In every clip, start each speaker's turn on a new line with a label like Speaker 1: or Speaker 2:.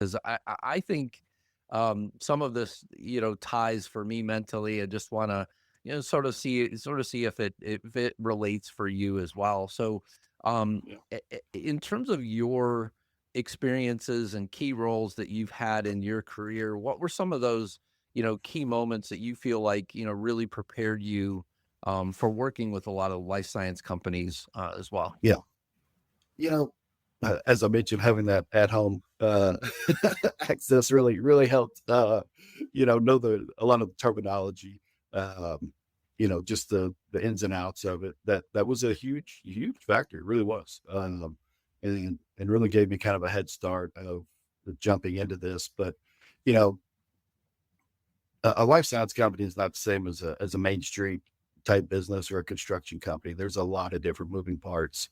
Speaker 1: 'Cause I think, some of this, ties for me mentally. I just wanna, sort of see if it relates for you as well. So,
Speaker 2: Yeah.
Speaker 1: in terms of your experiences and key roles that you've had in your career, what were some of those, key moments that you feel like, really prepared you, for working with a lot of life science companies, as well?
Speaker 2: Yeah. You know, as I mentioned, having that at home access really helped. Know a lot of the terminology. Just the ins and outs of it. That was a huge factor. It really was, and really gave me kind of a head start of jumping into this. But you know, a life science company is not the same as a Main Street type business or a construction company. There's a lot of different moving parts.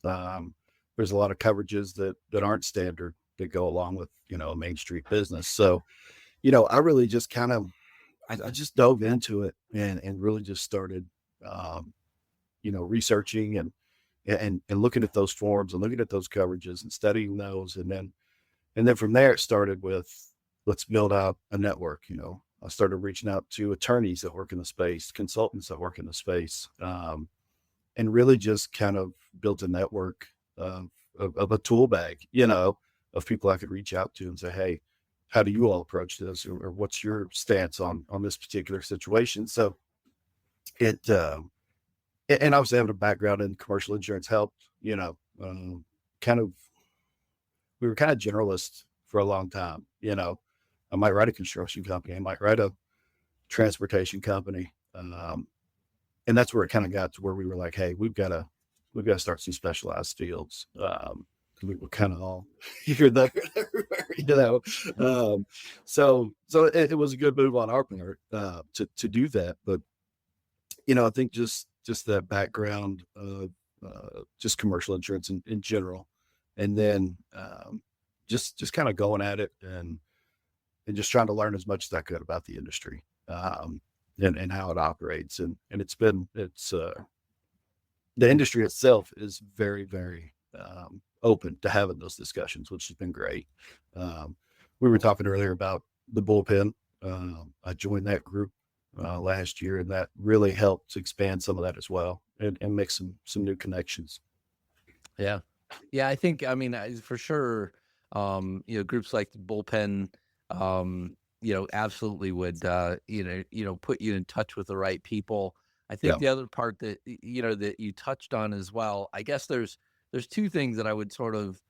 Speaker 2: There's a lot of coverages that aren't standard that go along with a Main Street business. So I really just kind of I just dove into it and really just started um, researching and looking at those forms and looking at those coverages and studying those and then from there, it started with let's build out a network. I started reaching out to attorneys that work in the space, consultants that work in the space, and really just kind of built a network of a tool bag, of people I could reach out to and say, hey, how do you all approach this, or what's your stance on this particular situation? So it and I was having a background in commercial insurance helped, kind of we were kind of generalists for a long time. I might write a construction company, I might write a transportation company. And that's where it kind of got to where we were like, hey, we've got to start some specialized fields. 'Cause we were kind of all here, there, and everywhere, So it was a good move on our part to do that. But I think just that background of just commercial insurance in general, and then just kind of going at it and just trying to learn as much as I could about the industry, and how it operates. And it's the industry itself is very, very open to having those discussions, which has been great. Um, we were talking earlier about the bullpen. I joined that group last year, and that really helped expand some of that as well, and make some new connections.
Speaker 1: Yeah. Yeah, I think, I mean, for sure, groups like the bullpen, absolutely would, put you in touch with the right people. I think
Speaker 2: Yeah,
Speaker 1: the other part that, that you touched on as well, I guess there's two things that I would sort of,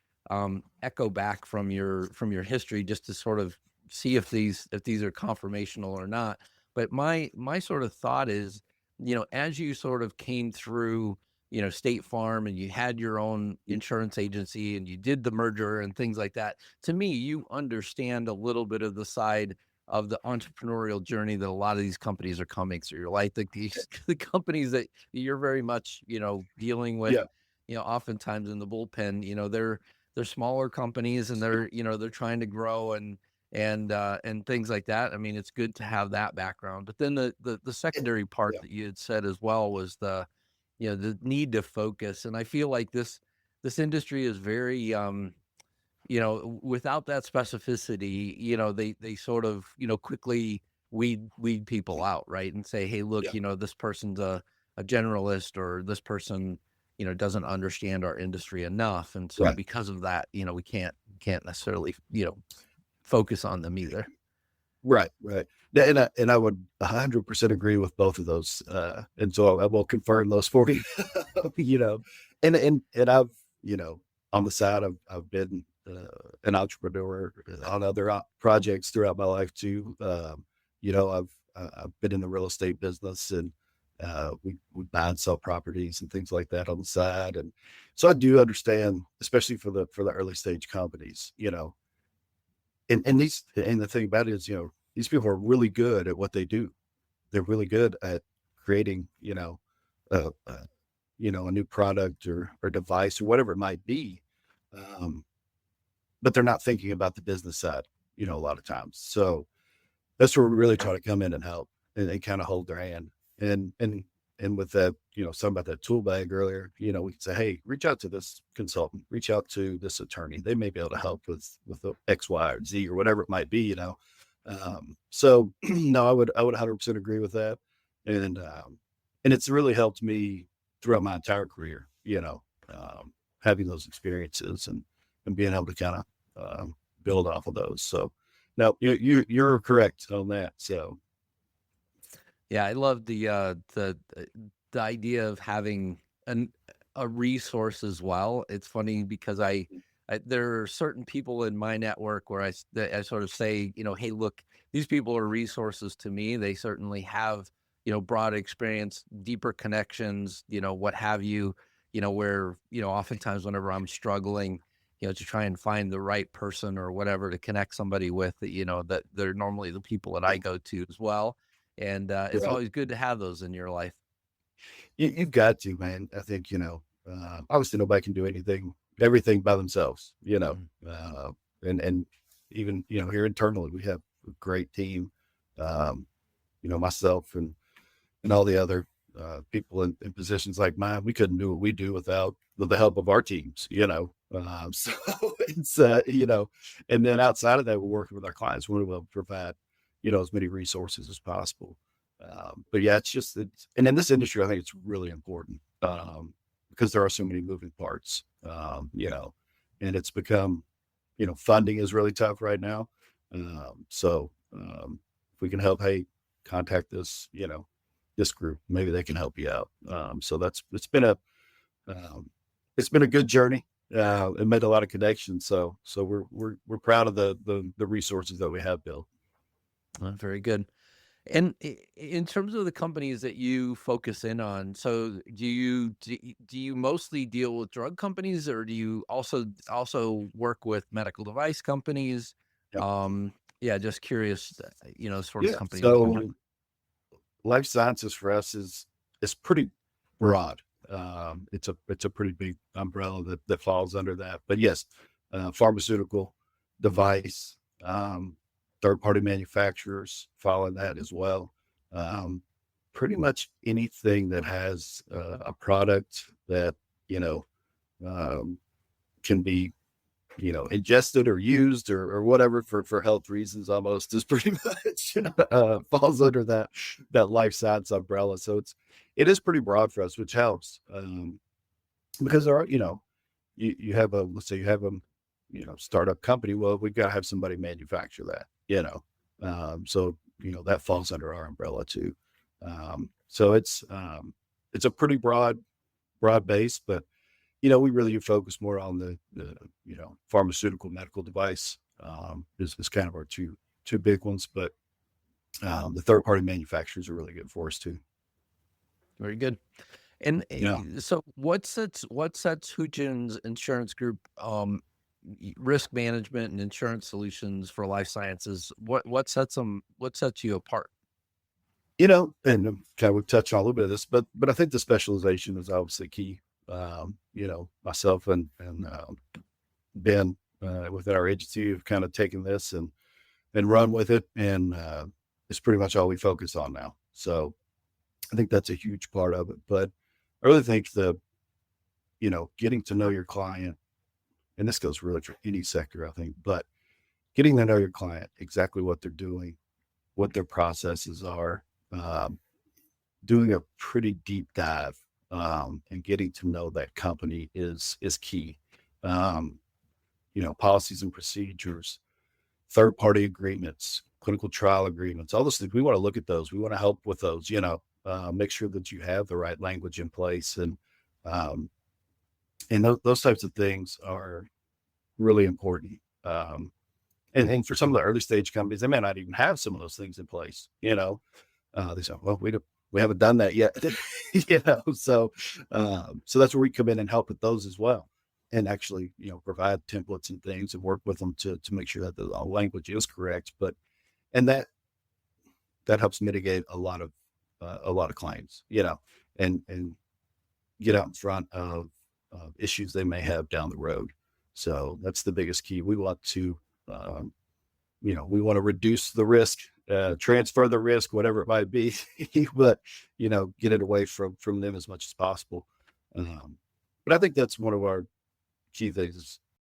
Speaker 1: echo back from your history, just to sort of see if these are confirmational or not. But my sort of thought is, as you sort of came through, State Farm, and you had your own insurance agency and you did the merger and things like that. To me, you understand a little bit of the side of the entrepreneurial journey that a lot of these companies are coming through. Like these the companies that you're very much, dealing with,
Speaker 2: yeah,
Speaker 1: oftentimes in the bullpen, they're smaller companies, and they're trying to grow and things like that. I mean, it's good to have that background. But then the secondary part
Speaker 2: yeah,
Speaker 1: that you had said as well was the need to focus. And I feel like this industry is very, without that specificity, they sort of, quickly weed people out, right? And say, hey, look,
Speaker 2: yeah,
Speaker 1: this person's a generalist, or this person, doesn't understand our industry enough. And so
Speaker 2: right.
Speaker 1: because of that, we can't necessarily, focus on them either.
Speaker 2: Right, right. Yeah, and I would 100% agree with both of those, and so I will confirm those for you. You know, and I've, on the side, I've been, an entrepreneur on other projects throughout my life too. I've been in the real estate business, and, we buy and sell properties and things like that on the side, and so I do understand, especially for the early stage companies, and the thing about it is, these people are really good at what they do. They're really good at creating, a a new product or device or whatever it might be. Um, but they're not thinking about the business side, a lot of times. So that's where we really try to come in and help and kind of hold their hand. And and with that, something about that tool bag earlier, we can say, hey, reach out to this consultant, reach out to this attorney. They may be able to help with the X, Y, or Z or whatever it might be. So no, I would 100% agree with that. And it's really helped me throughout my entire career, having those experiences and being able to kind of build off of those. So no, you're correct on that. So
Speaker 1: Yeah, I love the idea of having a resource as well. It's funny because there are certain people in my network where that I sort of say, hey, look, these people are resources to me. They certainly have, broad experience, deeper connections, what have you, where, oftentimes whenever I'm struggling, to try and find the right person or whatever to connect somebody with, that they're normally the people that I go to as well. And it's
Speaker 2: right.
Speaker 1: always good to have those in your life.
Speaker 2: You've got to, man. I think, obviously nobody can do everything by themselves,
Speaker 1: Mhm.
Speaker 2: and even, here internally, we have a great team, um, myself and all the other, people in positions like mine. We couldn't do what we do without the help of our teams. So it's, and then outside of that, we're working with our clients. We will provide, as many resources as possible. But yeah, and in this industry, I think it's really important, because there are so many moving parts, and it's become, funding is really tough right now. If we can help, hey, contact this group, maybe they can help you out. So um, it's been a good journey. And made a lot of connections. So we're proud of the resources that we have built.
Speaker 1: Very good. And in terms of the companies that you focus in on, so do you mostly deal with drug companies, or do you also work with medical device companies?
Speaker 2: Yep.
Speaker 1: Yeah, just curious, sort of
Speaker 2: Yeah.
Speaker 1: companies that you work.
Speaker 2: So life sciences for us is pretty broad. It's a pretty big umbrella that falls under that. But yes, pharmaceutical, device, third party manufacturers fall in that as well. Um, Pretty much anything that has a product that you know um, can be ingested or used or whatever for health reasons almost is pretty much falls under that life science umbrella. So it is pretty broad for us, which helps, because there are, you have let's say you have a, startup company. Well, we've got to have somebody manufacture that. So, that falls under our umbrella too. So it's a pretty broad base, but we really focus more on the pharmaceutical medical device, is kind of our two big ones, but the third party manufacturers are really good for us too.
Speaker 1: Very good. And
Speaker 2: Yeah.
Speaker 1: so what sets Houchens Insurance Group risk management and insurance solutions for life sciences? What sets you apart?
Speaker 2: And kind of we've touched on a little bit of this, but I think the specialization is obviously key. Myself and Ben, within our agency, have kind of taken this and run with it, and it's pretty much all we focus on now. So I think that's a huge part of it. But I really think getting to know your client, and this goes really for any sector, I think, but getting to know your client, exactly what they're doing, what their processes are, um, doing a pretty deep dive, and getting to know that company is key. Um, Policies and procedures, third party agreements, clinical trial agreements, all those things. We want to look at those. We want to help with those, make sure that you have the right language in place. Um, and those types of things are really important. And for some of the early stage companies, they may not even have some of those things in place. They say, well, we haven't done that yet. So that's where we come in and help with those as well. And actually, provide templates and things and work with them to make sure that the language is correct. And that helps mitigate a lot of claims, and get out in front of issues they may have down the road. So that's the biggest key. We want to we want to reduce the risk, transfer the risk, whatever it might be, but, get it away from them as much as possible. But I think that's one of our key things is